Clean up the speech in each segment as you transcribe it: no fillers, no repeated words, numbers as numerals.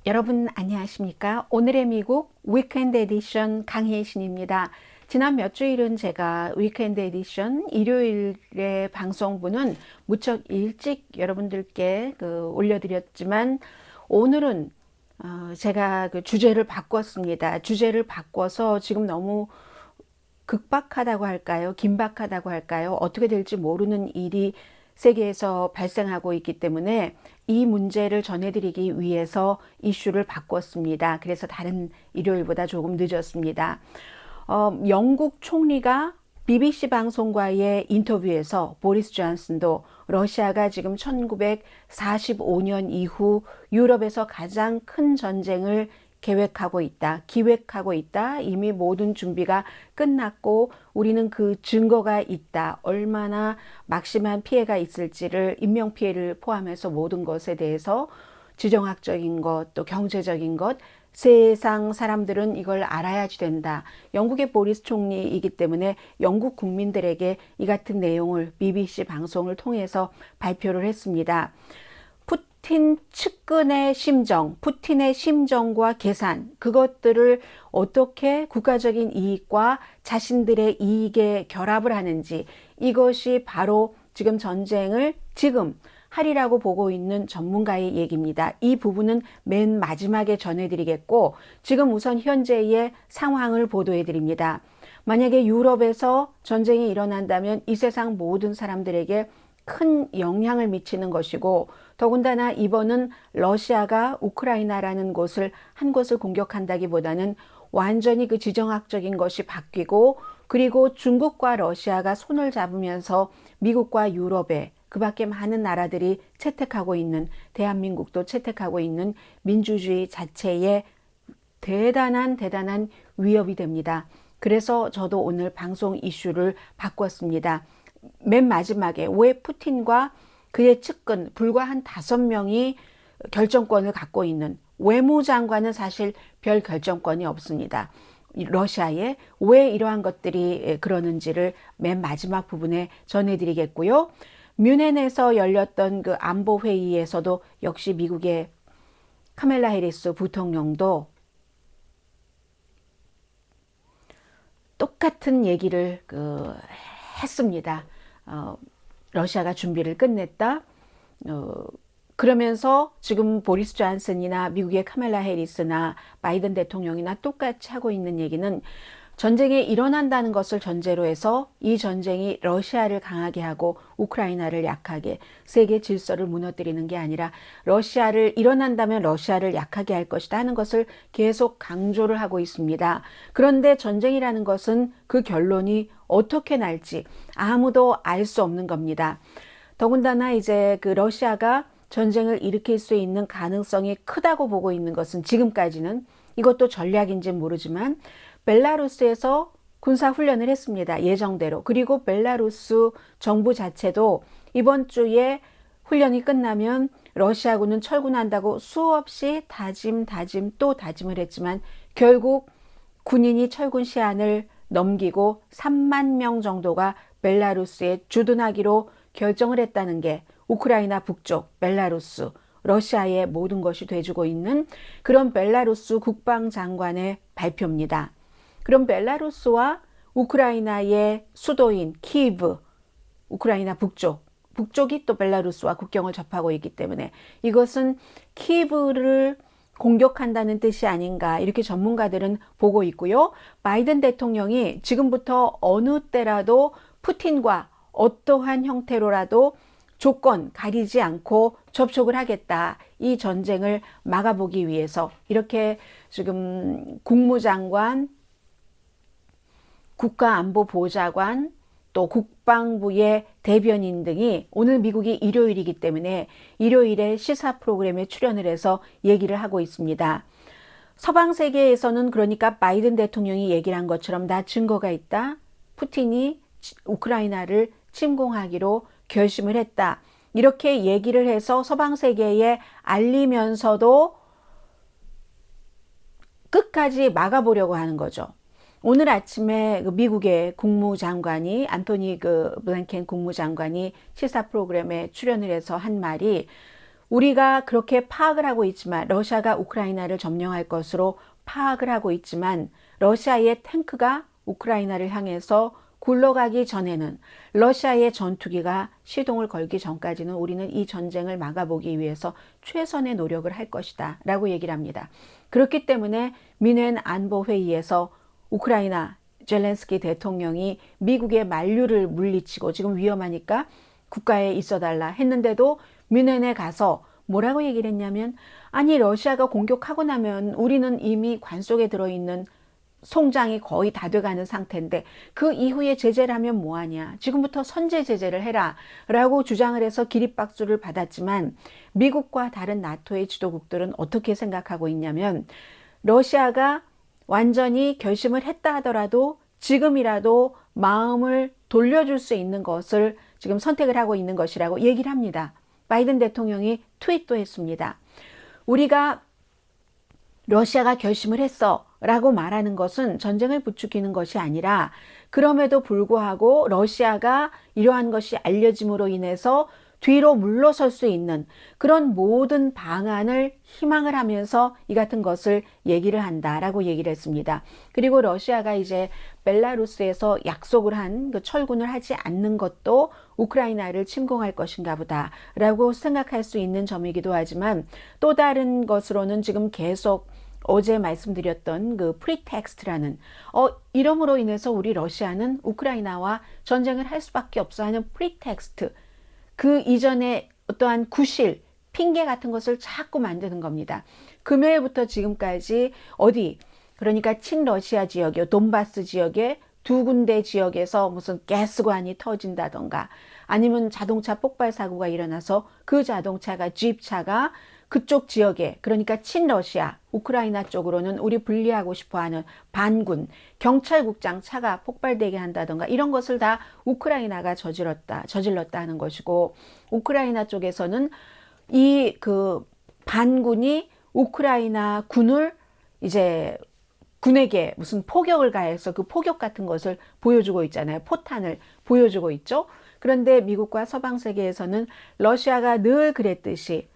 여러분 안녕하십니까? 오늘의 미국 위켄드 에디션 강혜신입니다. 지난 몇 주일은 제가 위켄드 에디션 일요일의 방송분은 무척 일찍 여러분들께 올려드렸지만 오늘은 제가 주제를 바꿨습니다. 주제를 바꿔서 지금 너무 극박하다고 할까요? 긴박하다고 할까요? 어떻게 될지 모르는 일이 세계에서 발생하고 있기 때문에 이 문제를 전해드리기 위해서 이슈를 바꿨습니다. 그래서 다른 일요일보다 조금 늦었습니다. 영국 총리가 BBC 방송과의 인터뷰에서 보리스 존슨도 러시아가 지금 1945년 이후 유럽에서 가장 큰 전쟁을 기획하고 있다. 이미 모든 준비가 끝났고 우리는 그 증거가 있다. 얼마나 막심한 피해가 있을지를 인명피해를 포함해서 모든 것에 대해서 지정학적인 것, 또 경제적인 것, 세상 사람들은 이걸 알아야지 된다. 영국의 보리스 총리이기 때문에 영국 국민들에게 이 같은 내용을 BBC 방송을 통해서 발표를 했습니다. 푸틴 측근의 심정, 푸틴의 심정과 계산, 그것들을 어떻게 국가적인 이익과 자신들의 이익에 결합을 하는지, 이것이 바로 지금 전쟁을 하리라고 보고 있는 전문가의 얘기입니다. 이 부분은 맨 마지막에 전해드리겠고, 지금 우선 현재의 상황을 보도해드립니다. 만약에 유럽에서 전쟁이 일어난다면 이 세상 모든 사람들에게 큰 영향을 미치는 것이고, 더군다나 이번은 러시아가 우크라이나라는 한 곳을 공격한다기보다는 완전히 그 지정학적인 것이 바뀌고, 그리고 중국과 러시아가 손을 잡으면서 미국과 유럽에 그 밖에 많은 나라들이 채택하고 있는, 대한민국도 채택하고 있는 민주주의 자체에 대단한 위협이 됩니다. 그래서 저도 오늘 방송 이슈를 바꿨습니다. 맨 마지막에 왜 푸틴과 그의 측근 불과 한 5명이 결정권을 갖고 있는, 외무장관은 사실 별 결정권이 없습니다. 러시아에 왜 이러한 것들이 그러는지를 맨 마지막 부분에 전해드리겠고요. 뮌헨에서 열렸던 그 안보회의에서도 역시 미국의 카멜라 해리스 부통령도 똑같은 얘기를 했습니다. 러시아가 준비를 끝냈다. 그러면서 지금 보리스 존슨이나 미국의 카멜라 해리스나 바이든 대통령이나 똑같이 하고 있는 얘기는, 전쟁이 일어난다는 것을 전제로 해서 이 전쟁이 러시아를 강하게 하고 우크라이나를 약하게, 세계 질서를 무너뜨리는 게 아니라 일어난다면 러시아를 약하게 할 것이다 하는 것을 계속 강조를 하고 있습니다. 그런데 전쟁이라는 것은 그 결론이 어떻게 날지 아무도 알 수 없는 겁니다. 더군다나 이제 러시아가 전쟁을 일으킬 수 있는 가능성이 크다고 보고 있는 것은, 지금까지는 이것도 전략인지 모르지만 벨라루스에서 군사훈련을 했습니다. 예정대로. 그리고 벨라루스 정부 자체도 이번 주에 훈련이 끝나면 러시아군은 철군한다고 수없이 또 다짐을 했지만 결국 군인이 철군 시한을 넘기고 3만 명 정도가 벨라루스에 주둔하기로 결정을 했다는 게 우크라이나 북쪽 벨라루스, 러시아의 모든 것이 돼주고 있는 그런 벨라루스 국방장관의 발표입니다. 그럼 벨라루스와 우크라이나의 수도인 키이브, 우크라이나 북쪽이 또 벨라루스와 국경을 접하고 있기 때문에 이것은 키이브를 공격한다는 뜻이 아닌가, 이렇게 전문가들은 보고 있고요. 바이든 대통령이 지금부터 어느 때라도 푸틴과 어떠한 형태로라도 조건 가리지 않고 접촉을 하겠다, 이 전쟁을 막아보기 위해서, 이렇게 지금 국무장관, 국가안보보좌관, 또 국방부의 대변인 등이, 오늘 미국이 일요일이기 때문에 일요일에 시사 프로그램에 출연을 해서 얘기를 하고 있습니다. 서방 세계에서는 그러니까 바이든 대통령이 얘기를 한 것처럼 다 증거가 있다, 푸틴이 우크라이나를 침공하기로 결심을 했다, 이렇게 얘기를 해서 서방 세계에 알리면서도 끝까지 막아보려고 하는 거죠. 오늘 아침에 미국의 국무장관이, 안토니 블랭켄 국무장관이 시사 프로그램에 출연을 해서 한 말이, 우리가 그렇게 파악을 하고 있지만 러시아가 우크라이나를 점령할 것으로 파악을 하고 있지만 러시아의 탱크가 우크라이나를 향해서 굴러가기 전에는 러시아의 전투기가 시동을 걸기 전까지는 우리는 이 전쟁을 막아보기 위해서 최선의 노력을 할 것이다 라고 얘기를 합니다. 그렇기 때문에 미넨 안보회의에서 우크라이나 젤렌스키 대통령이 미국의 만류를 물리치고 지금 위험하니까 국가에 있어달라 했는데도 뮌헨에 가서 뭐라고 얘기를 했냐면 아니 러시아가 공격하고 나면 우리는 이미 관 속에 들어있는 송장이 거의 다 돼가는 상태인데 그 이후에 제재를 하면 뭐하냐 지금부터 선제 제재를 해라 라고 주장을 해서 기립박수를 받았지만 미국과 다른 나토의 지도국들은 어떻게 생각하고 있냐면 러시아가 완전히 결심을 했다 하더라도 지금이라도 마음을 돌려줄 수 있는 것을 지금 선택을 하고 있는 것이라고 얘기를 합니다. 바이든 대통령이 트윗도 했습니다. 우리가 러시아가 결심을 했어 라고 말하는 것은 전쟁을 부추기는 것이 아니라 그럼에도 불구하고 러시아가 이러한 것이 알려짐으로 인해서 뒤로 물러설 수 있는 그런 모든 방안을 희망을 하면서 이 같은 것을 얘기를 한다라고 얘기를 했습니다. 그리고 러시아가 이제 벨라루스에서 약속을 한 그 철군을 하지 않는 것도 우크라이나를 침공할 것인가 보다라고 생각할 수 있는 점이기도 하지만 또 다른 것으로는 지금 계속 어제 말씀드렸던 그 프리텍스트라는 이름으로 인해서 우리 러시아는 우크라이나와 전쟁을 할 수밖에 없어 하는 프리텍스트 그 이전에 어떠한 구실, 핑계 같은 것을 자꾸 만드는 겁니다. 금요일부터 지금까지 그러니까 친러시아 지역이요, 돈바스 지역의 두 군데 지역에서 무슨 가스관이 터진다던가 아니면 자동차 폭발 사고가 일어나서 그 자동차가 집차가 그쪽 지역에 그러니까 친러시아 우크라이나 쪽으로는 우리 분리하고 싶어하는 반군 경찰국장 차가 폭발되게 한다던가 이런 것을 다 우크라이나가 저질렀다 하는 것이고 우크라이나 쪽에서는 이 그 반군이 우크라이나 군을 이제 군에게 무슨 포격을 가해서 그 포격 같은 것을 보여주고 있잖아요. 포탄을 보여주고 있죠. 그런데 미국과 서방 세계에서는 러시아가 늘 그랬듯이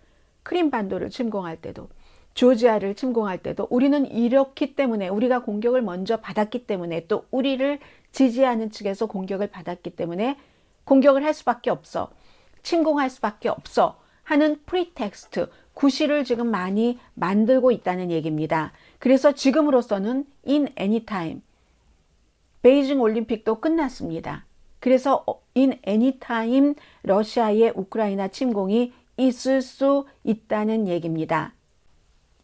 크림반도를 침공할 때도 조지아를 침공할 때도 우리는 이렇기 때문에 우리가 공격을 먼저 받았기 때문에 또 우리를 지지하는 측에서 공격을 받았기 때문에 공격을 할 수밖에 없어 침공할 수밖에 없어 하는 프리텍스트 구실을 지금 많이 만들고 있다는 얘기입니다. 그래서 지금으로서는 in any time 베이징 올림픽도 끝났습니다. 그래서 in any time 러시아의 우크라이나 침공이 있을 수 있다는 얘기입니다.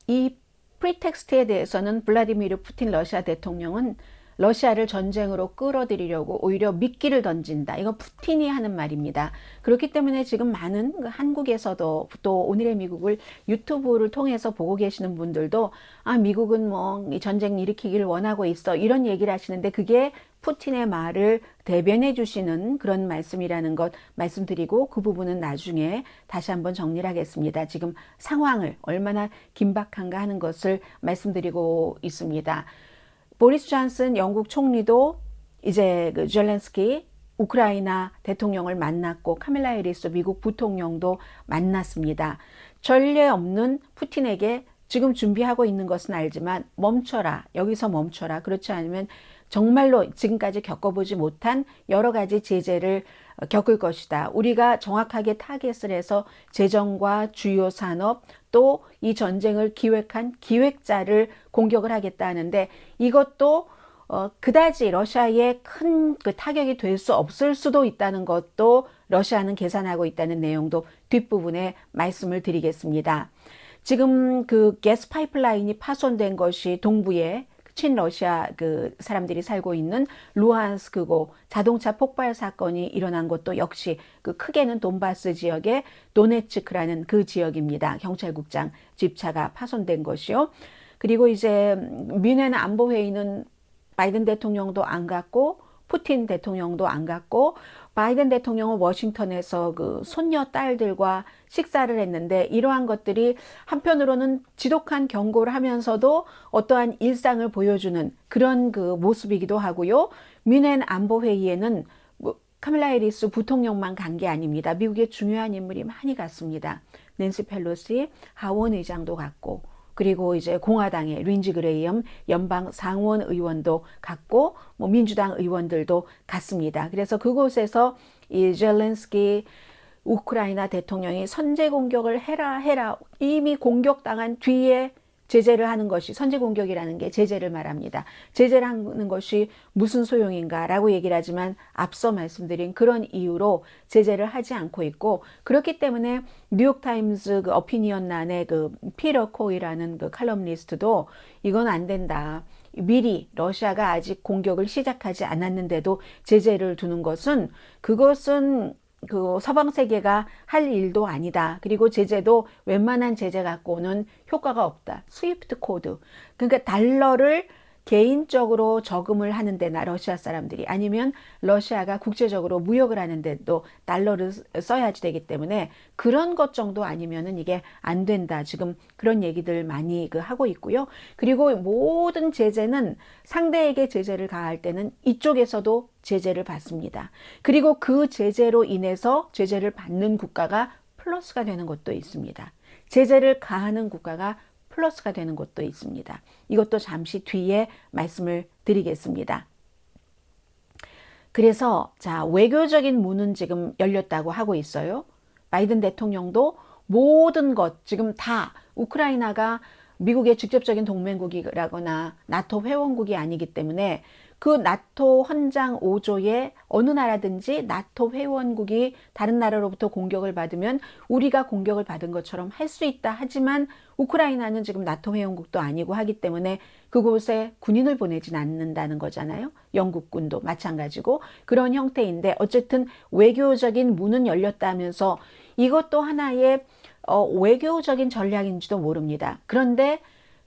이 프리텍스트에 대해서는 블라디미르 푸틴 러시아 대통령은 러시아를 전쟁으로 끌어들이려고 오히려 미끼를 던진다. 이거 푸틴이 하는 말입니다. 그렇기 때문에 지금 많은 한국에서도 또 오늘의 미국을 유튜브를 통해서 보고 계시는 분들도 미국은 뭐 이 전쟁 일으키기를 원하고 있어 이런 얘기를 하시는데 그게 푸틴의 말을 대변해 주시는 그런 말씀이라는 것 말씀드리고 그 부분은 나중에 다시 한번 정리를 하겠습니다. 지금 상황을 얼마나 긴박한가 하는 것을 말씀드리고 있습니다. 보리스 존슨 영국 총리도 이제 그 젤렌스키 우크라이나 대통령을 만났고 카밀라 해리스 미국 부통령도 만났습니다. 전례 없는 푸틴에게 지금 준비하고 있는 것은 알지만 멈춰라. 여기서 멈춰라. 그렇지 않으면 정말로 지금까지 겪어보지 못한 여러 가지 제재를 겪을 것이다. 우리가 정확하게 타겟을 해서 재정과 주요 산업 또 이 전쟁을 기획한 기획자를 공격을 하겠다 하는데 이것도 그다지 러시아에 큰 그 타격이 될 수 없을 수도 있다는 것도 러시아는 계산하고 있다는 내용도 뒷부분에 말씀을 드리겠습니다. 지금 그 가스 파이프라인이 파손된 것이 동부에 친러시아 그 사람들이 살고 있는 루한스크고 자동차 폭발 사건이 일어난 것도 역시 그 크게는 돈바스 지역의 도네츠크라는 그 지역입니다. 경찰국장 집차가 파손된 것이요. 그리고 이제 뮌헨 안보회의는 바이든 대통령도 안 갔고 푸틴 대통령도 안 갔고 바이든 대통령은 워싱턴에서 그 손녀 딸들과 식사를 했는데 이러한 것들이 한편으로는 지독한 경고를 하면서도 어떠한 일상을 보여주는 그런 그 모습이기도 하고요. 뮌헨 안보회의에는 카밀라 해리스 부통령만 간 게 아닙니다. 미국의 중요한 인물이 많이 갔습니다. 낸시 펠로시 하원 의장도 갔고, 그리고 이제 공화당의 린지 그레이엄 연방 상원 의원도 갔고, 뭐 민주당 의원들도 갔습니다. 그래서 그곳에서 이 젤렌스키 우크라이나 대통령이 선제 공격을 해라 이미 공격당한 뒤에 제재를 하는 것이, 선제 공격이라는 게 제재를 말합니다. 제재를 하는 것이 무슨 소용인가 라고 얘기를 하지만 앞서 말씀드린 그런 이유로 제재를 하지 않고 있고, 그렇기 때문에 뉴욕타임즈 그 어피니언란의 그 피터 코이라는 그 칼럼니스트도 이건 안 된다. 미리 러시아가 아직 공격을 시작하지 않았는데도 제재를 두는 것은, 그것은 그 서방 세계가 할 일도 아니다. 그리고 제재도 웬만한 제재 갖고는 효과가 없다. 스위프트 코드. 그러니까 달러를 개인적으로 저금을 하는 데나 러시아 사람들이, 아니면 러시아가 국제적으로 무역을 하는데도 달러를 써야지 되기 때문에 그런 것 정도 아니면은 이게 안 된다. 지금 그런 얘기들 많이 하고 있고요. 그리고 모든 제재는 상대에게 제재를 가할 때는 이쪽에서도 제재를 받습니다. 그리고 그 제재로 인해서 제재를 받는 국가가 플러스가 되는 것도 있습니다. 제재를 가하는 국가가 플러스가 되는 것도 있습니다. 이것도 잠시 뒤에 말씀을 드리겠습니다. 그래서 자, 외교적인 문은 지금 열렸다고 하고 있어요. 바이든 대통령도 모든 것 지금 다, 우크라이나가 미국의 직접적인 동맹국이라거나 나토 회원국이 아니기 때문에 그 나토 헌장 5조에 어느 나라든지 나토 회원국이 다른 나라로부터 공격을 받으면 우리가 공격을 받은 것처럼 할 수 있다. 하지만 우크라이나는 지금 나토 회원국도 아니고 하기 때문에 그곳에 군인을 보내진 않는다는 거잖아요. 영국군도 마찬가지고 그런 형태인데, 어쨌든 외교적인 문은 열렸다면서 이것도 하나의 외교적인 전략인지도 모릅니다. 그런데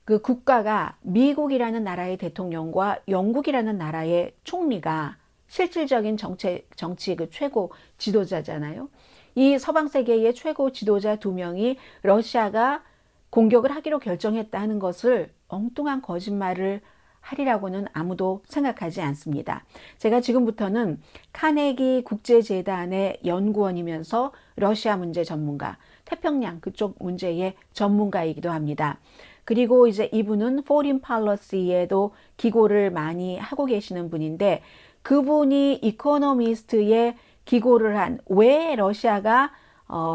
그 국가가 미국이라는 나라의 대통령과 영국이라는 나라의 총리가 실질적인 정치 그 최고 지도자잖아요. 이 서방 세계의 최고 지도자 두 명이 러시아가 공격을 하기로 결정했다 하는 것을 엉뚱한 거짓말을 하리라고는 아무도 생각하지 않습니다. 제가 지금부터는 카네기 국제재단의 연구원이면서 러시아 문제 전문가, 태평양 그쪽 문제의 전문가이기도 합니다. 그리고 이제 이분은 Foreign Policy에도 기고를 많이 하고 계시는 분인데, 그분이 이코노미스트에 기고를 한 왜 러시아가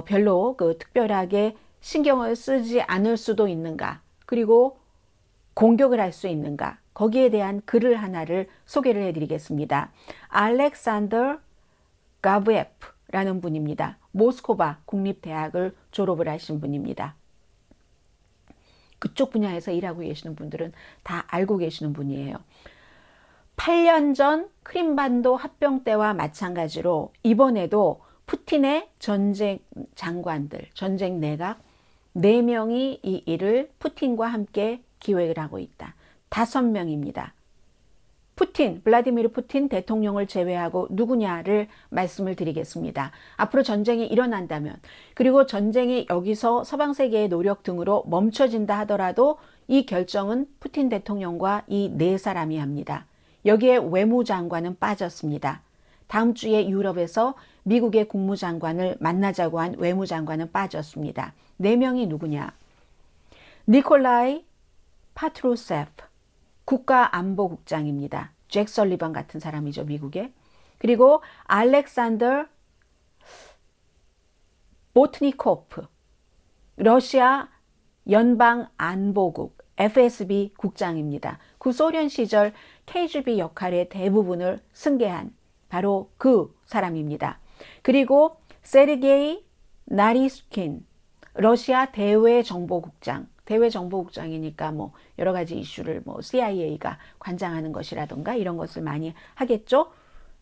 별로 특별하게 신경을 쓰지 않을 수도 있는가, 그리고 공격을 할 수 있는가, 거기에 대한 글을 하나를 소개를 해드리겠습니다. 알렉산더 가브예프라는 분입니다. 모스코바 국립대학을 졸업을 하신 분입니다. 그쪽 분야에서 일하고 계시는 분들은 다 알고 계시는 분이에요. 8년 전 크림반도 합병 때와 마찬가지로 이번에도 푸틴의 전쟁 장관들, 전쟁 내각 4명이 이 일을 푸틴과 함께 기획을 하고 있다. 5명입니다. 푸틴, 블라디미르 푸틴 대통령을 제외하고 누구냐를 말씀을 드리겠습니다. 앞으로 전쟁이 일어난다면, 그리고 전쟁이 여기서 서방 세계의 노력 등으로 멈춰진다 하더라도 이 결정은 푸틴 대통령과 이 4사람이 합니다. 여기에 외무장관은 빠졌습니다. 다음 주에 유럽에서 미국의 국무장관을 만나자고 한 외무장관은 빠졌습니다. 4명이 누구냐? 니콜라이 파트루세프 국가안보국장입니다. 잭 설리번 같은 사람이죠, 미국에. 그리고 알렉산더 보트니코프 러시아 연방안보국 FSB 국장입니다. 구소련 시절 KGB 역할의 대부분을 승계한 바로 그 사람입니다. 그리고 세르게이 나리스킨 러시아 대외정보국장, 대외정보국장이니까 뭐 여러 가지 이슈를 뭐 CIA가 관장하는 것이라던가 이런 것을 많이 하겠죠.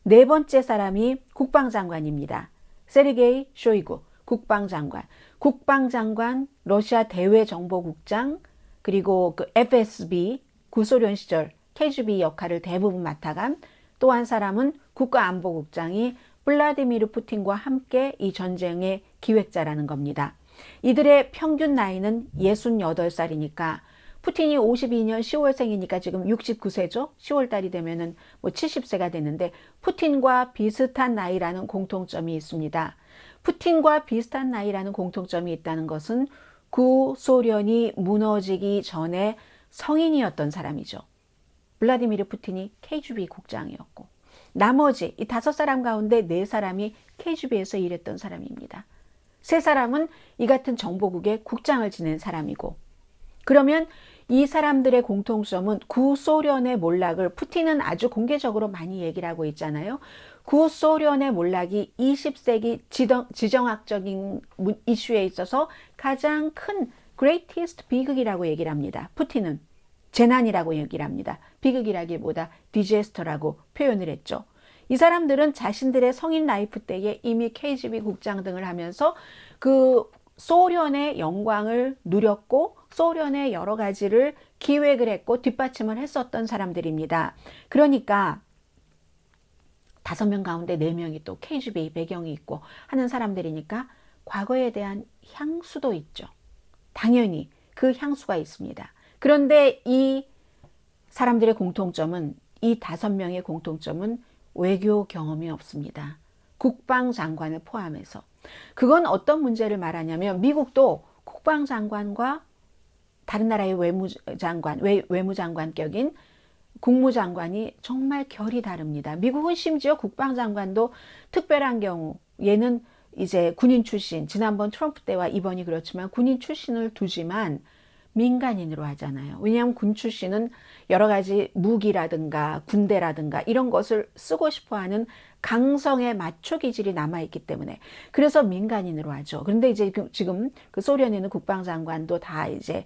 4번째 사람이 국방장관입니다. 세르게이 쇼이구 국방장관. 국방장관, 러시아 대외정보국장, 그리고 그 FSB 구소련 시절 KGB 역할을 대부분 맡아간 또 한 사람은 국가안보국장이 블라디미르 푸틴과 함께 이 전쟁의 기획자라는 겁니다. 이들의 평균 나이는 68살이니까 푸틴이 52년 10월생이니까 지금 69세죠. 10월 달이 되면은 뭐 70세가 되는데 푸틴과 비슷한 나이라는 공통점이 있습니다. 푸틴과 비슷한 나이라는 공통점이 있다는 것은 구소련이 무너지기 전에 성인이었던 사람이죠. 블라디미르 푸틴이 KGB 국장이었고 나머지 이 5사람 가운데 4사람이 KGB에서 일했던 사람입니다. 3사람은 이 같은 정보국의 국장을 지낸 사람이고 그러면 이 사람들의 공통점은 구소련의 몰락을 푸틴은 아주 공개적으로 많이 얘기를 하고 있잖아요. 구소련의 몰락이 20세기 지정학적인 이슈에 있어서 가장 큰 greatest 비극이라고 얘기를 합니다. 푸틴은 재난이라고 얘기를 합니다. 비극이라기보다 디제스터라고 표현을 했죠. 이 사람들은 자신들의 성인 라이프 때에 이미 KGB 국장 등을 하면서 그 소련의 영광을 누렸고 소련의 여러 가지를 기획을 했고 뒷받침을 했었던 사람들입니다. 그러니까 5명 가운데 4명이 또 KGB 배경이 있고 하는 사람들이니까 과거에 대한 향수도 있죠. 당연히 그 향수가 있습니다. 그런데 이 사람들의 공통점은 이 5명의 공통점은 외교 경험이 없습니다. 국방장관을 포함해서. 그건 어떤 문제를 말하냐면 미국도 국방장관과 다른 나라의 외무장관격인 국무장관이 정말 결이 다릅니다. 미국은 심지어 국방장관도 특별한 경우 얘는 이제 군인 출신, 지난번 트럼프 때와 이번이 그렇지만 군인 출신을 두지만 민간인으로 하잖아요. 왜냐하면 군 출신은 여러 가지 무기라든가 군대라든가 이런 것을 쓰고 싶어하는 강성의 마초 기질이 남아있기 때문에 그래서 민간인으로 하죠. 그런데 이제 지금 그 소련에 있는 국방장관도 다 이제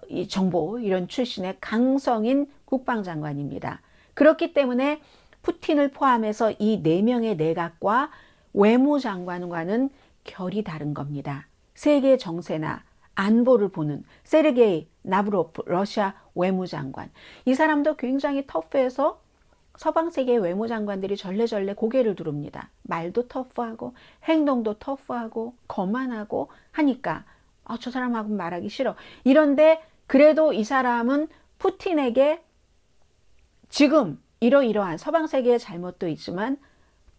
이 정보 이런 출신의 강성인 국방장관입니다. 그렇기 때문에 푸틴을 포함해서 이 4명의 내각과 외무장관과는 결이 다른 겁니다. 세계 정세나 안보를 보는 세르게이 나브로프 러시아 외무장관. 이 사람도 굉장히 터프해서 서방 세계의 외무장관들이 절레절레 고개를 두릅니다. 말도 터프하고 행동도 터프하고 거만하고 하니까 저 사람하고 말하기 싫어. 이런데 그래도 이 사람은 푸틴에게 지금 이러이러한 서방 세계의 잘못도 있지만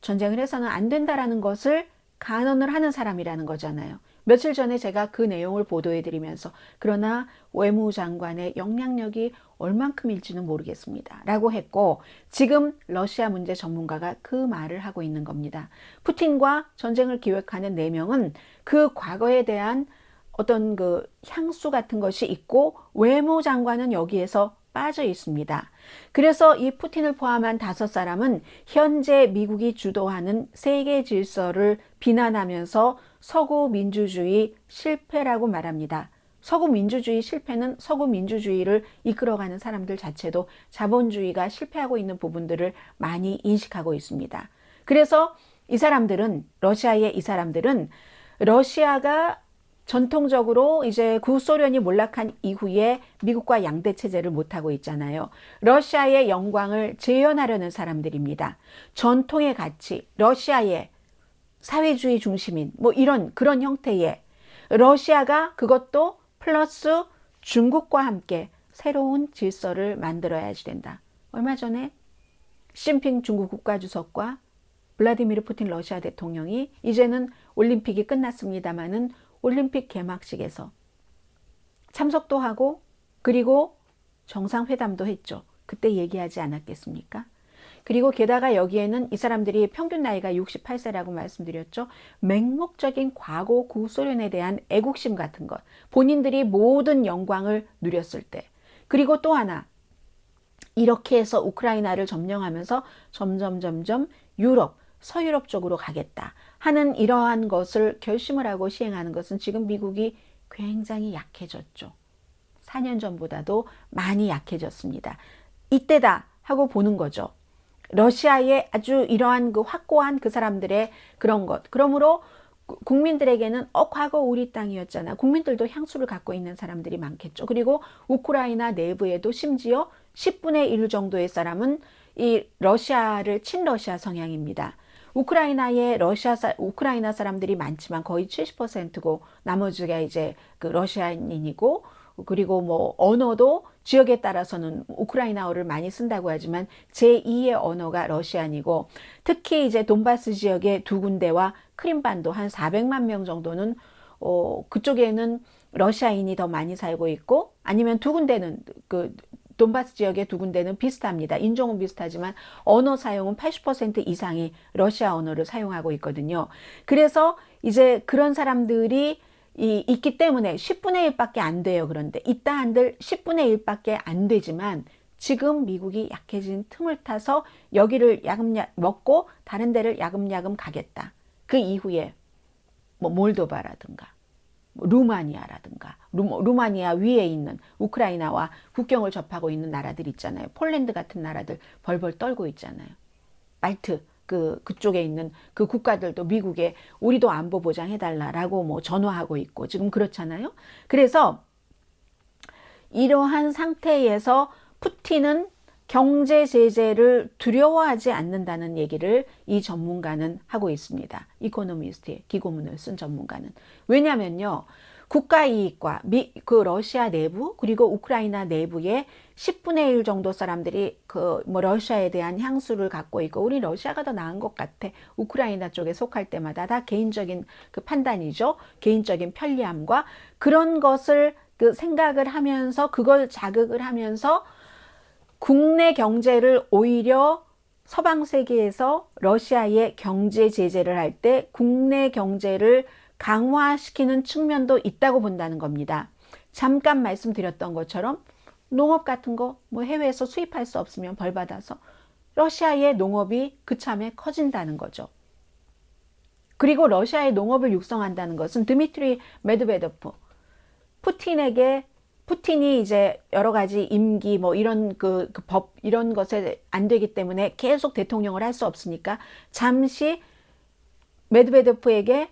전쟁을 해서는 안 된다라는 것을 간언을 하는 사람이라는 거잖아요. 며칠 전에 제가 그 내용을 보도해드리면서 그러나 외무장관의 영향력이 얼만큼일지는 모르겠습니다. 라고 했고 지금 러시아 문제 전문가가 그 말을 하고 있는 겁니다. 푸틴과 전쟁을 기획하는 4명은 그 과거에 대한 어떤 그 향수 같은 것이 있고 외무장관은 여기에서 빠져 있습니다. 그래서 이 푸틴을 포함한 5사람은 현재 미국이 주도하는 세계 질서를 비난하면서 서구 민주주의 실패라고 말합니다. 서구 민주주의 실패는 서구 민주주의를 이끌어가는 사람들 자체도 자본주의가 실패하고 있는 부분들을 많이 인식하고 있습니다. 그래서 러시아의 이 사람들은 러시아가 전통적으로 이제 구소련이 몰락한 이후에 미국과 양대 체제를 못하고 있잖아요. 러시아의 영광을 재현하려는 사람들입니다. 전통의 가치, 러시아의 사회주의 중심인 그런 형태의 러시아가 그것도 플러스 중국과 함께 새로운 질서를 만들어야지 된다. 얼마 전에 시진핑 중국 국가주석과 블라디미르 푸틴 러시아 대통령이 이제는 올림픽이 끝났습니다마는 올림픽 개막식에서 참석도 하고 그리고 정상회담도 했죠. 그때 얘기하지 않았겠습니까? 그리고 게다가 여기에는 이 사람들이 평균 나이가 68세라고 말씀드렸죠. 맹목적인 과거 구소련에 대한 애국심 같은 것, 본인들이 모든 영광을 누렸을 때, 그리고 또 하나 이렇게 해서 우크라이나를 점령하면서 점점 유럽, 서유럽 쪽으로 가겠다 하는 이러한 것을 결심을 하고 시행하는 것은 지금 미국이 굉장히 약해졌죠. 4년 전보다도 많이 약해졌습니다. 이때다 하고 보는 거죠. 러시아의 아주 이러한 그 확고한 그 사람들의 그런 것. 그러므로 국민들에게는 과거 우리 땅이었잖아. 국민들도 향수를 갖고 있는 사람들이 많겠죠. 그리고 우크라이나 내부에도 심지어 10분의 1 정도의 사람은 이 러시아를 친러시아 성향입니다. 우크라이나 사람들이 많지만 거의 70%고 나머지가 이제 그 러시아인이고 그리고 뭐 언어도 지역에 따라서는 우크라이나어를 많이 쓴다고 하지만 제2의 언어가 러시안이고, 특히 이제 돈바스 지역의 두 군데와 크림반도 한 400만 명 정도는 그쪽에는 러시아인이 더 많이 살고 있고, 아니면 두 군데는 그 돈바스 지역의 두 군데는 비슷합니다. 인종은 비슷하지만 언어 사용은 80% 이상이 러시아 언어를 사용하고 있거든요. 그래서 이제 그런 사람들이 있기 때문에 10분의 1밖에 안 돼요. 그런데 있다 한들 10분의 1밖에 안 되지만 지금 미국이 약해진 틈을 타서 여기를 야금야금 먹고 다른 데를 야금야금 가겠다. 그 이후에 뭐 몰도바라든가 루마니아라든가 루마니아 위에 있는 우크라이나와 국경을 접하고 있는 나라들 있잖아요. 폴란드 같은 나라들 벌벌 떨고 있잖아요. 말트 그쪽에 있는 그 국가들도 미국에 우리도 안보 보장해달라라고 뭐 전화하고 있고 지금 그렇잖아요. 그래서 이러한 상태에서 푸틴은 경제 제재를 두려워하지 않는다는 얘기를 이 전문가는 하고 있습니다. 이코노미스트의 기고문을 쓴 전문가는. 왜냐면요, 국가 이익과 그 러시아 내부 그리고 우크라이나 내부의 10분의 1 정도 사람들이 뭐 러시아에 대한 향수를 갖고 있고, 우리 러시아가 더 나은 것 같아. 우크라이나 쪽에 속할 때마다 다 개인적인 그 판단이죠. 개인적인 편리함과 그런 것을 그 생각을 하면서 그걸 자극을 하면서 국내 경제를 오히려 서방 세계에서 러시아의 경제 제재를 할 때 국내 경제를 강화시키는 측면도 있다고 본다는 겁니다. 잠깐 말씀드렸던 것처럼 농업 같은 거 뭐 해외에서 수입할 수 없으면 벌 받아서 러시아의 농업이 그참에 커진다는 거죠. 그리고 러시아의 농업을 육성한다는 것은 드미트리 메드베도프, 푸틴이 이제 여러 가지 임기 뭐 이런 그 법 이런 것에 안 되기 때문에 계속 대통령을 할 수 없으니까 잠시 메드베도프에게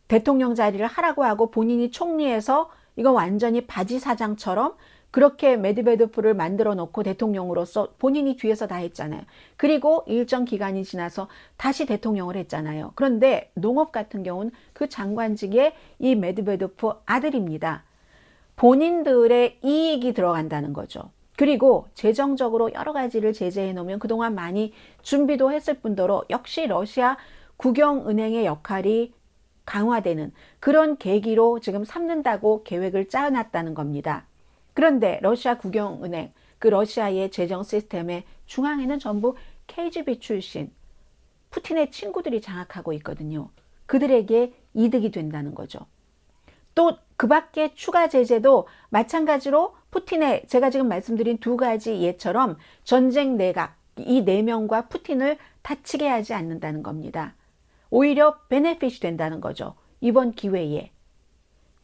대통령 자리를 하라고 하고 본인이 총리에서 이거 완전히 바지 사장처럼 그렇게 메드베도프를 만들어 놓고 대통령으로서 본인이 뒤에서 다 했잖아요. 그리고 일정 기간이 지나서 다시 대통령을 했잖아요. 그런데 농업 같은 경우는 그 장관직에 이 메드베도프 아들입니다. 본인들의 이익이 들어간다는 거죠. 그리고 재정적으로 여러 가지를 제재해 놓으면 그동안 많이 준비도 했을 뿐더러 역시 러시아 국영은행의 역할이 강화되는 그런 계기로 지금 삼는다고 계획을 짜놨다는 겁니다. 그런데 러시아 국영은행, 그 러시아의 재정 시스템의 중앙에는 전부 KGB 출신 푸틴의 친구들이 장악하고 있거든요. 그들에게 이득이 된다는 거죠. 또 그 밖에 추가 제재도 마찬가지로 푸틴의 제가 지금 말씀드린 두 가지 예처럼 전쟁 내각, 이 네 명과 푸틴을 다치게 하지 않는다는 겁니다. 오히려 베네핏이 된다는 거죠. 이번 기회에.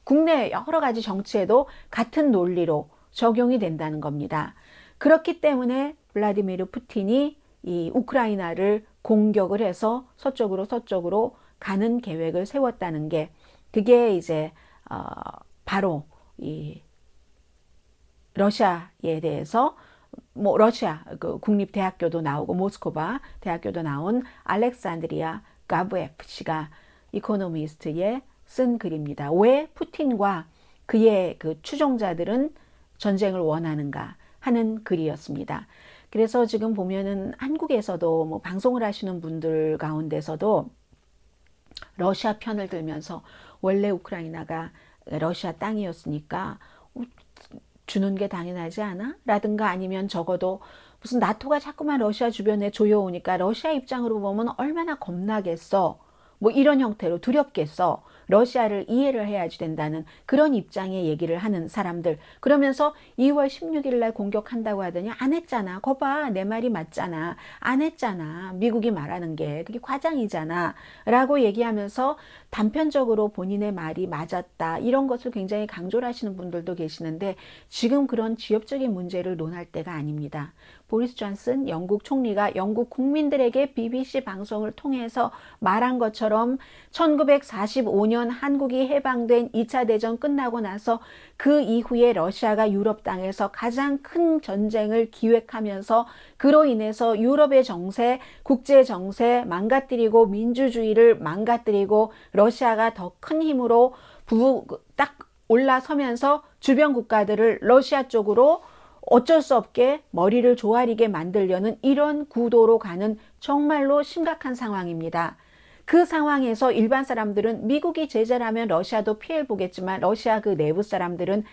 국내 여러 가지 정치에도 같은 논리로 적용이 된다는 겁니다. 그렇기 때문에 블라디미르 푸틴이 이 우크라이나를 공격을 해서 서쪽으로 가는 계획을 세웠다는 게 그게 이제 바로 이 러시아에 대해서 뭐 러시아 그 국립대학교도 나오고 모스크바 대학교도 나온 알렉산드리아 가브에프 씨가 이코노미스트에 쓴 글입니다. 왜 푸틴과 그의 그 추종자들은 전쟁을 원하는가 하는 글이었습니다. 그래서 지금 보면은 한국에서도 뭐 방송을 하시는 분들 가운데서도 러시아 편을 들면서 원래 우크라이나가 러시아 땅이었으니까 주는 게 당연하지 않아? 라든가 아니면 적어도 무슨 나토가 자꾸만 러시아 주변에 조여오니까 러시아 입장으로 보면 얼마나 겁나겠어. 뭐 이런 형태로 두렵겠어. 러시아를 이해를 해야지 된다는 그런 입장의 얘기를 하는 사람들. 그러면서 2월 16일 날 공격한다고 하더니 안 했잖아. 거봐, 내 말이 맞잖아. 안 했잖아. 미국이 말하는 게 그게 과장이잖아. 라고 얘기하면서 단편적으로 본인의 말이 맞았다. 이런 것을 굉장히 강조를 하시는 분들도 계시는데 지금 그런 지역적인 문제를 논할 때가 아닙니다. 보리스 존슨 영국 총리가 영국 국민들에게 BBC 방송을 통해서 말한 것처럼 1945년 한국이 해방된 2차 대전 끝나고 나서 그 이후에 러시아가 유럽 땅에서 가장 큰 전쟁을 기획하면서 그로 인해서 유럽의 정세, 국제 정세 망가뜨리고 민주주의를 망가뜨리고 러시아가 더 큰 힘으로 딱 올라서면서 주변 국가들을 러시아 쪽으로 어쩔 수 없게 머리를 조아리게 만들려는 이런 구도로 가는 정말로 심각한 상황입니다. 그 상황에서 일반 사람들은 미국이 제재라면 러시아도 피해를 보겠지만 러시아 그 내부 사람들은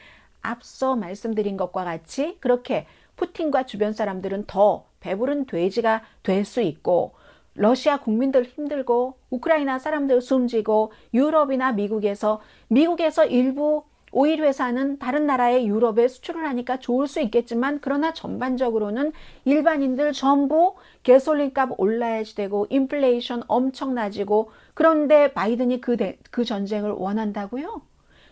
앞서 말씀드린 것과 같이 그렇게 푸틴과 주변 사람들은 더 배부른 돼지가 될 수 있고 러시아 국민들 힘들고 우크라이나 사람들 숨지고 유럽이나 미국에서 일부 오일 회사는 다른 나라의 유럽에 수출을 하니까 좋을 수 있겠지만 그러나 전반적으로는 일반인들 전부 가솔린 값 올라야지 되고 인플레이션 엄청나지고 그런데 바이든이 그 전쟁을 원한다고요?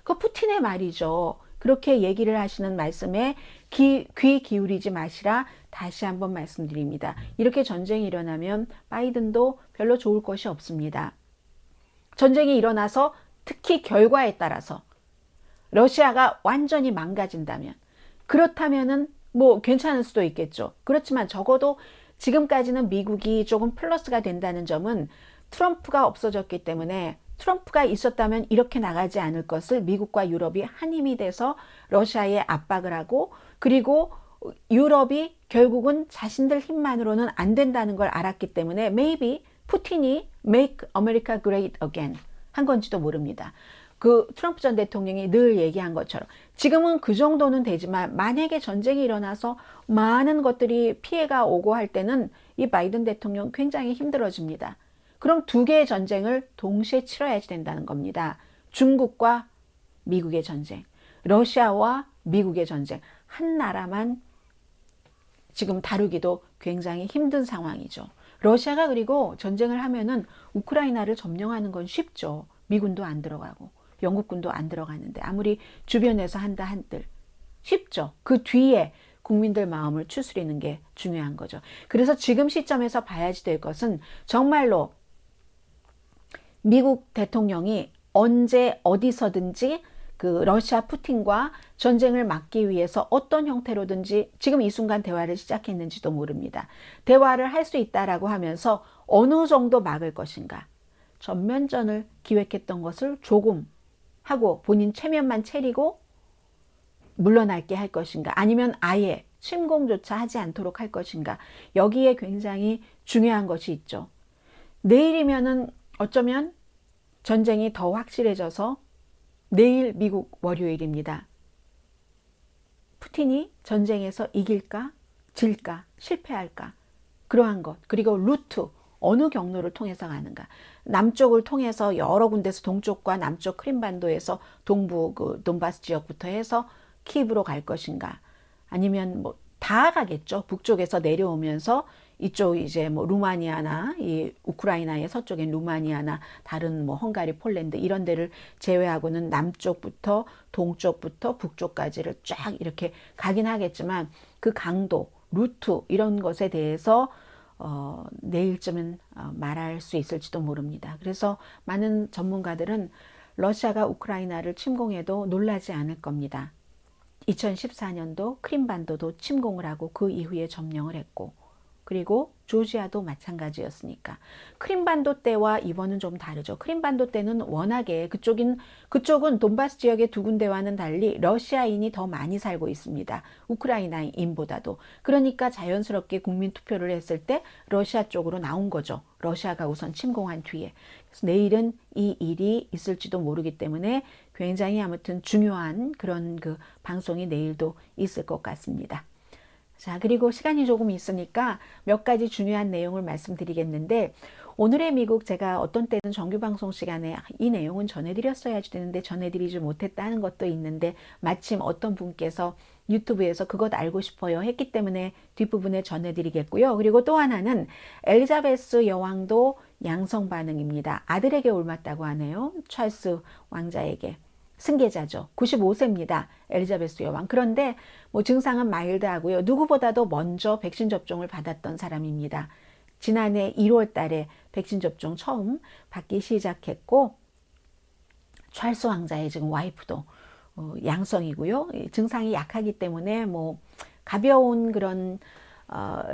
그 푸틴의 말이죠. 그렇게 얘기를 하시는 말씀에 귀 기울이지 마시라 다시 한번 말씀드립니다. 이렇게 전쟁이 일어나면 바이든도 별로 좋을 것이 없습니다. 전쟁이 일어나서 특히 결과에 따라서 러시아가 완전히 망가진다면 그렇다면은 뭐 괜찮을 수도 있겠죠. 그렇지만 적어도 지금까지는 미국이 조금 플러스가 된다는 점은 트럼프가 없어졌기 때문에 트럼프가 있었다면 이렇게 나가지 않을 것을 미국과 유럽이 한 힘이 돼서 러시아에 압박을 하고 그리고 유럽이 결국은 자신들 힘만으로는 안 된다는 걸 알았기 때문에 maybe 푸틴이 Make America Great Again 한 건지도 모릅니다. 그 트럼프 전 대통령이 늘 얘기한 것처럼 지금은 그 정도는 되지만 만약에 전쟁이 일어나서 많은 것들이 피해가 오고 할 때는 이 바이든 대통령 굉장히 힘들어집니다. 그럼 두 개의 전쟁을 동시에 치러야지 된다는 겁니다. 중국과 미국의 전쟁, 러시아와 미국의 전쟁. 한 나라만 지금 다루기도 굉장히 힘든 상황이죠. 러시아가 그리고 전쟁을 하면은 우크라이나를 점령하는 건 쉽죠. 미군도 안 들어가고 영국군도 안 들어가는데 아무리 주변에서 한다 한들 쉽죠. 그 뒤에 국민들 마음을 추스리는 게 중요한 거죠. 그래서 지금 시점에서 봐야지 될 것은 정말로 미국 대통령이 언제 어디서든지 그 러시아 푸틴과 전쟁을 막기 위해서 어떤 형태로든지 지금 이 순간 대화를 시작했는지도 모릅니다. 대화를 할 수 있다라고 하면서 어느 정도 막을 것인가. 전면전을 기획했던 것을 조금 하고 본인 체면만 차리고 물러날게 할 것인가. 아니면 아예 침공조차 하지 않도록 할 것인가. 여기에 굉장히 중요한 것이 있죠. 내일이면은 어쩌면 전쟁이 더 확실해져서 내일 미국 월요일입니다. 푸틴이 전쟁에서 이길까, 질까, 실패할까 그러한 것 그리고 루트 어느 경로를 통해서 가는가 남쪽을 통해서 여러 군데서 동쪽과 남쪽 크림반도에서 동부 그 돈바스 지역부터 해서 키브로 갈 것인가 아니면 뭐 다 가겠죠. 북쪽에서 내려오면서 이쪽 이제 뭐 루마니아나 이 우크라이나의 서쪽인 루마니아나 다른 뭐 헝가리, 폴란드 이런 데를 제외하고는 남쪽부터 동쪽부터 북쪽까지를 쫙 이렇게 가긴 하겠지만 그 강도, 루트 이런 것에 대해서 내일쯤은 말할 수 있을지도 모릅니다. 그래서 많은 전문가들은 러시아가 우크라이나를 침공해도 놀라지 않을 겁니다. 2014년도 크림반도도 침공을 하고 그 이후에 점령을 했고 그리고 조지아도 마찬가지였으니까 크림반도 때와 이번은 좀 다르죠. 크림반도 때는 워낙에 그쪽은 돈바스 지역의 두 군데와는 달리 러시아인이 더 많이 살고 있습니다. 우크라이나인보다도. 그러니까 자연스럽게 국민 투표를 했을 때 러시아 쪽으로 나온 거죠. 러시아가 우선 침공한 뒤에. 그래서 내일은 이 일이 있을지도 모르기 때문에 굉장히 아무튼 중요한 그런 그 방송이 내일도 있을 것 같습니다. 자, 그리고 시간이 조금 있으니까 몇 가지 중요한 내용을 말씀드리겠는데 오늘의 미국 제가 어떤 때는 정규 방송 시간에 이 내용은 전해드렸어야지 되는데 전해드리지 못했다는 것도 있는데 마침 어떤 분께서 유튜브에서 그것 알고 싶어요 했기 때문에 뒷부분에 전해드리겠고요. 그리고 또 하나는 엘리자베스 여왕도 양성 반응입니다. 아들에게 옮았다고 하네요. 찰스 왕자에게. 승계자죠. 95세입니다. 엘리자베스 여왕. 그런데 뭐 증상은 마일드하고요. 누구보다도 먼저 백신 접종을 받았던 사람입니다. 지난해 1월 달에 백신 접종 처음 받기 시작했고 찰스 왕자의 지금 와이프도 양성이고요. 증상이 약하기 때문에 뭐 가벼운 그런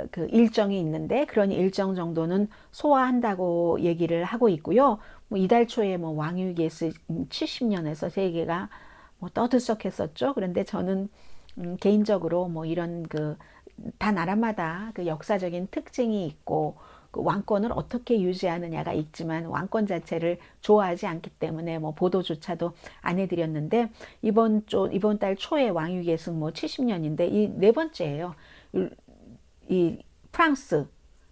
그 일정이 있는데 그런 일정 정도는 소화한다고 얘기를 하고 있고요. 뭐 이달 초에 뭐 왕위계스 70년에서 세계가 뭐 떠들썩했었죠. 그런데 저는 개인적으로 뭐 이런 다 나라마다 그 역사적인 특징이 있고 그 왕권을 어떻게 유지하느냐가 있지만 왕권 자체를 좋아하지 않기 때문에 뭐 보도조차도 안 해드렸는데 이번 달 초에 왕위 계승 뭐 70년인데 이 네 번째예요. 이 프랑스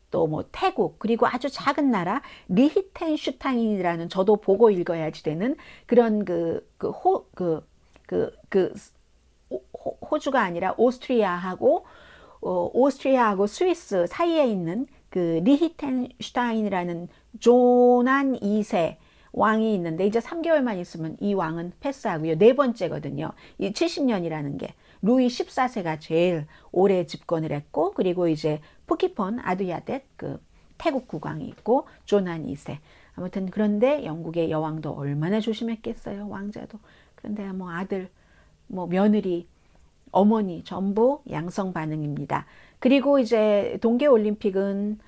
또 뭐 태국 그리고 아주 작은 나라 리히텐슈타인이라는 저도 보고 읽어야지 되는 그런 호주가 아니라 오스트리아하고 스위스 사이에 있는 그 리히텐슈타인이라는 조난 2세 왕이 있는데 이제 3개월만 있으면 이 왕은 패스하고요. 네 번째거든요. 이 70년이라는 게 루이 14세가 제일 오래 집권을 했고 그리고 이제 푸키폰 아두야댓 그 태국 국왕이 있고 조난 2세. 아무튼 그런데 영국의 여왕도 얼마나 조심했겠어요. 왕자도. 그런데 뭐 아들, 뭐 며느리, 어머니 전부 양성 반응입니다. 그리고 이제 동계올림픽은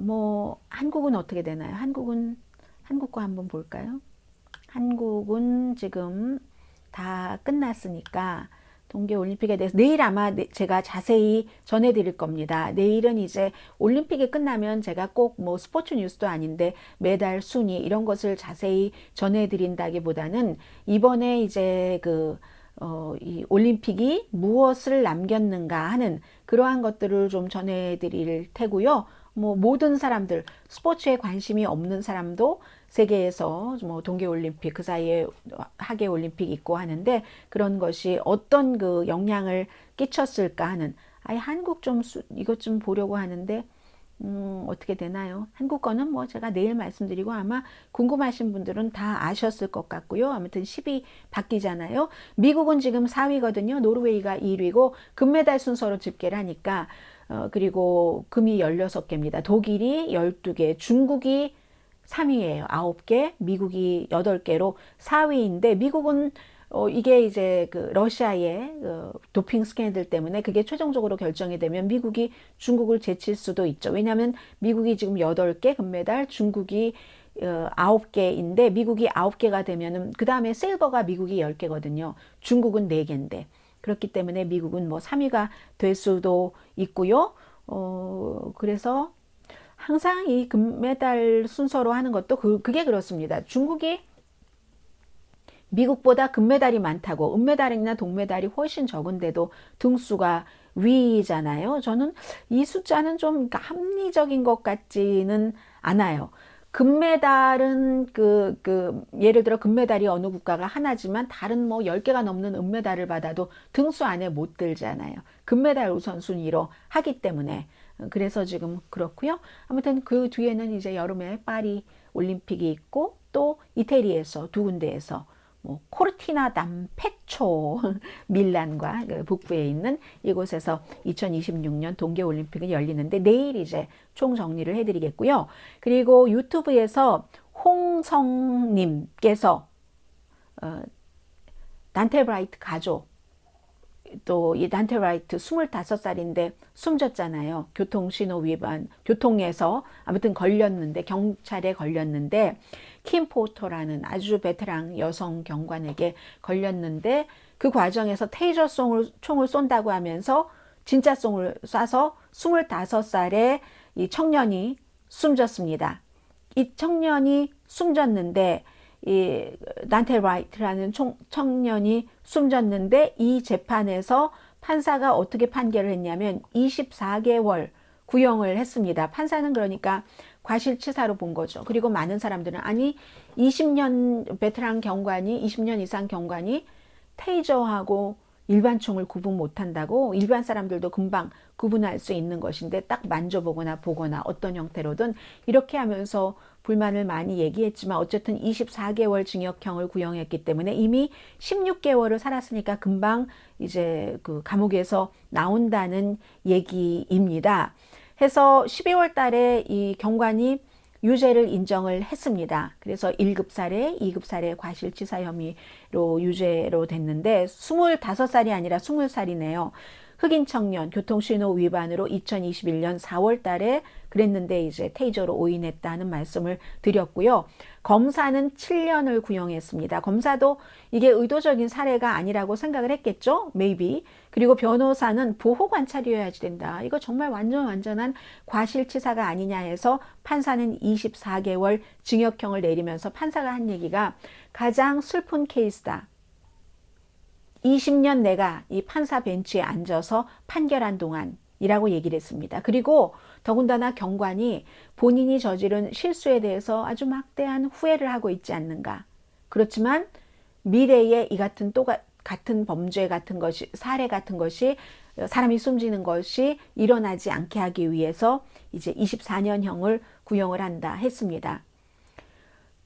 뭐 한국은 어떻게 되나요? 한국과 한번 볼까요? 한국은 지금 다 끝났으니까 동계올림픽에 대해서 내일 아마 제가 자세히 전해드릴 겁니다. 내일은 이제 올림픽이 끝나면 제가 꼭 뭐 스포츠 뉴스도 아닌데 메달 순위 이런 것을 자세히 전해드린다기보다는 이번에 이제 이 올림픽이 무엇을 남겼는가 하는 그러한 것들을 좀 전해드릴 테고요. 뭐 모든 사람들, 스포츠에 관심이 없는 사람도 세계에서 뭐 동계올림픽 그 사이에 하계올림픽 있고 하는데 그런 것이 어떤 그 영향을 끼쳤을까 하는 아예 한국 좀 이것 좀 보려고 하는데 어떻게 되나요? 한국 거는 뭐 제가 내일 말씀드리고 아마 궁금하신 분들은 다 아셨을 것 같고요. 아무튼 10위 바뀌잖아요. 미국은 지금 4위거든요. 노르웨이가 1위고 금메달 순서로 집계를 하니까 그리고 금이 16개입니다. 독일이 12개, 중국이 3위예요. 9개, 미국이 8개로 4위인데 미국은 이게 이제 러시아의 도핑 스캔들 때문에 그게 최종적으로 결정이 되면 미국이 중국을 제칠 수도 있죠. 왜냐하면 미국이 지금 8개 금메달, 중국이 9개인데 미국이 9개가 되면은 그 다음에 실버가 미국이 10개거든요. 중국은 4개인데. 그렇기 때문에 미국은 뭐 3위가 될 수도 있고요. 그래서 항상 이 금메달 순서로 하는 것도 그게 그렇습니다. 중국이 미국보다 금메달이 많다고 은메달이나 동메달이 훨씬 적은데도 등수가 위잖아요. 저는 이 숫자는 좀 합리적인 것 같지는 않아요. 금메달은 예를 들어 금메달이 어느 국가가 하나지만 다른 뭐 10개가 넘는 은메달을 받아도 등수 안에 못 들잖아요. 금메달 우선순위로 하기 때문에. 그래서 지금 그렇고요. 아무튼 그 뒤에는 이제 여름에 파리 올림픽이 있고 또 이태리에서 두 군데에서 뭐 코르티나 담페초 밀란과 북부에 있는 이곳에서 2026년 동계올림픽이 열리는데 내일 이제 총 정리를 해드리겠고요. 그리고 유튜브에서 홍성님께서 단테 브라이트 가족 또 이 단테 브라이트 25살인데 숨졌잖아요. 교통신호 위반, 교통에서 아무튼 걸렸는데 경찰에 걸렸는데 킴 포터라는 아주 베테랑 여성 경관에게 걸렸는데 그 과정에서 테이저 총을 쏜다고 하면서 진짜 총을 쏴서 25살의 이 청년이 숨졌습니다. 이 청년이 숨졌는데 이 단테 브라이트라는 청년이 숨졌는데 이 재판에서 판사가 어떻게 판결을 했냐면 24개월 구형을 했습니다. 판사는 그러니까 과실치사로 본 거죠. 그리고 많은 사람들은 아니 20년 베테랑 경관이 20년 이상 경관이 테이저하고 일반 총을 구분 못한다고 일반 사람들도 금방 구분할 수 있는 것인데 딱 만져보거나 보거나 어떤 형태로든 이렇게 하면서 불만을 많이 얘기했지만 어쨌든 24개월 징역형을 구형했기 때문에 이미 16개월을 살았으니까 금방 이제 그 감옥에서 나온다는 얘기입니다. 해서 12월 달에 이 경관이 유죄를 인정을 했습니다. 그래서 1급 살해, 2급 살해 과실치사 혐의로 유죄로 됐는데 25살이 아니라 20살이네요. 흑인 청년 교통신호 위반으로 2021년 4월 달에 그랬는데 이제 테이저로 오인했다는 말씀을 드렸고요. 검사는 7년을 구형했습니다. 검사도 이게 의도적인 사례가 아니라고 생각을 했겠죠? Maybe. 그리고 변호사는 보호 관찰이어야지 된다. 이거 정말 완전한 과실치사가 아니냐 해서 판사는 24개월 징역형을 내리면서 판사가 한 얘기가 가장 슬픈 케이스다. 20년 내가 이 판사 벤치에 앉아서 판결한 동안이라고 얘기를 했습니다. 그리고 더군다나 경관이 본인이 저지른 실수에 대해서 아주 막대한 후회를 하고 있지 않는가. 그렇지만 미래에 이 같은 같은 범죄 같은 것이, 사례 같은 것이, 사람이 숨지는 것이 일어나지 않게 하기 위해서 이제 24년형을 구형을 한다 했습니다.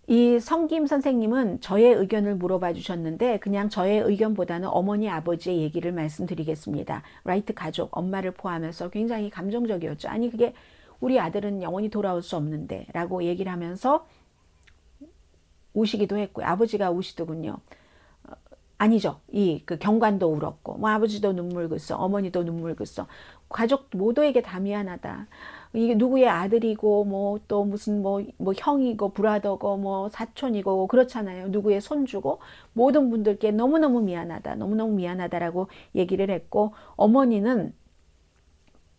이 성김 선생님은 저의 의견을 물어봐 주셨는데 그냥 저의 의견보다는 어머니 아버지의 얘기를 말씀드리겠습니다. 라이트 가족, 엄마를 포함해서 굉장히 감정적이었죠. 아니 그게 우리 아들은 영원히 돌아올 수 없는데 라고 얘기를 하면서 우시기도 했고요. 아버지가 우시더군요. 아니죠. 그 경관도 울었고 뭐 아버지도 눈물 글썽, 어머니도 눈물 글썽. 가족 모두에게 다 미안하다. 이게 누구의 아들이고 뭐 또 무슨 뭐 형이고 브라더고 뭐 사촌이고 그렇잖아요. 누구의 손주고 모든 분들께 너무너무 미안하다. 너무너무 미안하다라고 얘기를 했고 어머니는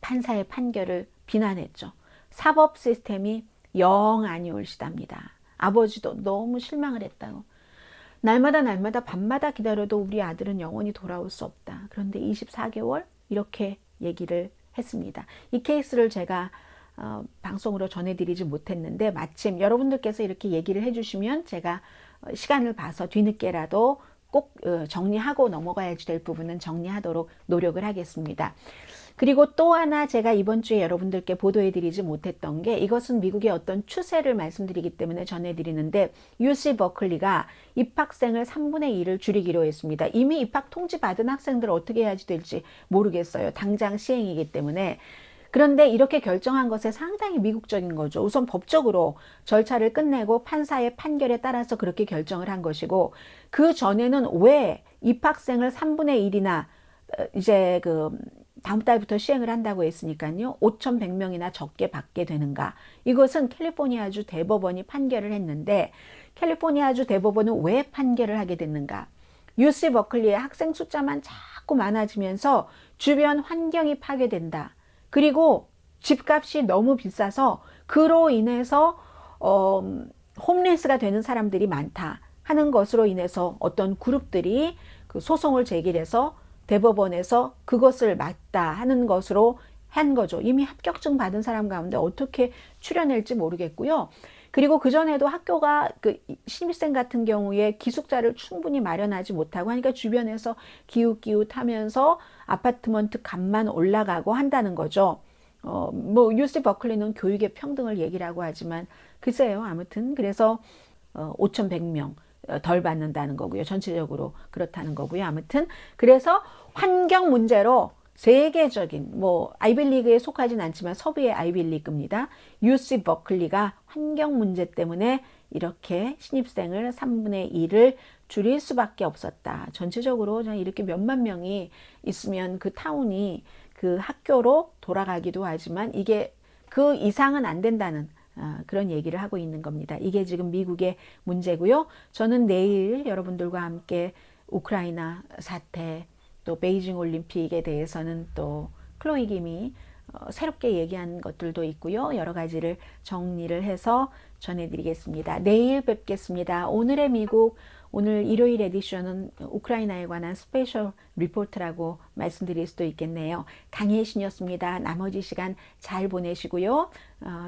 판사의 판결을 비난했죠. 사법 시스템이 영 아니올시답니다. 아버지도 너무 실망을 했다고. 날마다 밤마다 기다려도 우리 아들은 영원히 돌아올 수 없다. 그런데 24개월 이렇게 얘기를 했습니다. 이 케이스를 제가 방송으로 전해드리지 못했는데 마침 여러분들께서 이렇게 얘기를 해주시면 제가 시간을 봐서 뒤늦게라도 꼭 정리하고 넘어가야 될 부분은 정리하도록 노력을 하겠습니다. 그리고 또 하나 제가 이번 주에 여러분들께 보도해드리지 못했던 게 이것은 미국의 어떤 추세를 말씀드리기 때문에 전해드리는데 UC 버클리가 입학생을 3분의 1을 줄이기로 했습니다. 이미 입학 통지 받은 학생들 어떻게 해야지 될지 모르겠어요. 당장 시행이기 때문에. 그런데 이렇게 결정한 것에 상당히 미국적인 거죠. 우선 법적으로 절차를 끝내고 판사의 판결에 따라서 그렇게 결정을 한 것이고 그 전에는 왜 입학생을 3분의 1이나 이제 다음 달부터 시행을 한다고 했으니까요. 5,100명이나 적게 받게 되는가. 이것은 캘리포니아주 대법원이 판결을 했는데 캘리포니아주 대법원은 왜 판결을 하게 됐는가. UC 버클리의 학생 숫자만 자꾸 많아지면서 주변 환경이 파괴된다. 그리고 집값이 너무 비싸서 그로 인해서 홈레스가 되는 사람들이 많다 하는 것으로 인해서 어떤 그룹들이 그 소송을 제기해서 대법원에서 그것을 맞다 하는 것으로 한 거죠. 이미 합격증 받은 사람 가운데 어떻게 추려낼지 모르겠고요. 그리고 그전에도 학교가 신입생 같은 경우에 기숙사를 충분히 마련하지 못하고 하니까 주변에서 기웃기웃하면서 아파트먼트 값만 올라가고 한다는 거죠. UC 버클리는 교육의 평등을 얘기라고 하지만 글쎄요. 아무튼 그래서 5,100명 덜 받는다는 거고요. 전체적으로 그렇다는 거고요. 아무튼 그래서 환경 문제로 세계적인 아이비리그에 속하진 않지만 서부의 아이비리그입니다. UC 버클리가 환경 문제 때문에 이렇게 신입생을 3분의 1을 줄일 수밖에 없었다. 전체적으로 이렇게 몇만 명이 있으면 그 타운이 그 학교로 돌아가기도 하지만 이게 그 이상은 안 된다는 그런 얘기를 하고 있는 겁니다. 이게 지금 미국의 문제고요. 저는 내일 여러분들과 함께 우크라이나 사태 또 베이징 올림픽에 대해서는 또 클로이 김이 새롭게 얘기한 것들도 있고요. 여러 가지를 정리를 해서 전해드리겠습니다. 내일 뵙겠습니다. 오늘의 미국, 오늘 일요일 에디션은 우크라이나에 관한 스페셜 리포트라고 말씀드릴 수도 있겠네요. 강혜신이었습니다. 나머지 시간 잘 보내시고요.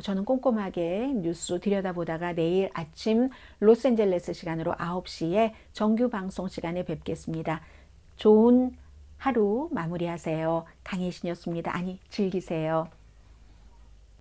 저는 꼼꼼하게 뉴스 들여다보다가 내일 아침 로스앤젤레스 시간으로 9시에 정규 방송 시간에 뵙겠습니다. 좋은 하루 마무리하세요. 강혜신이었습니다. 즐기세요.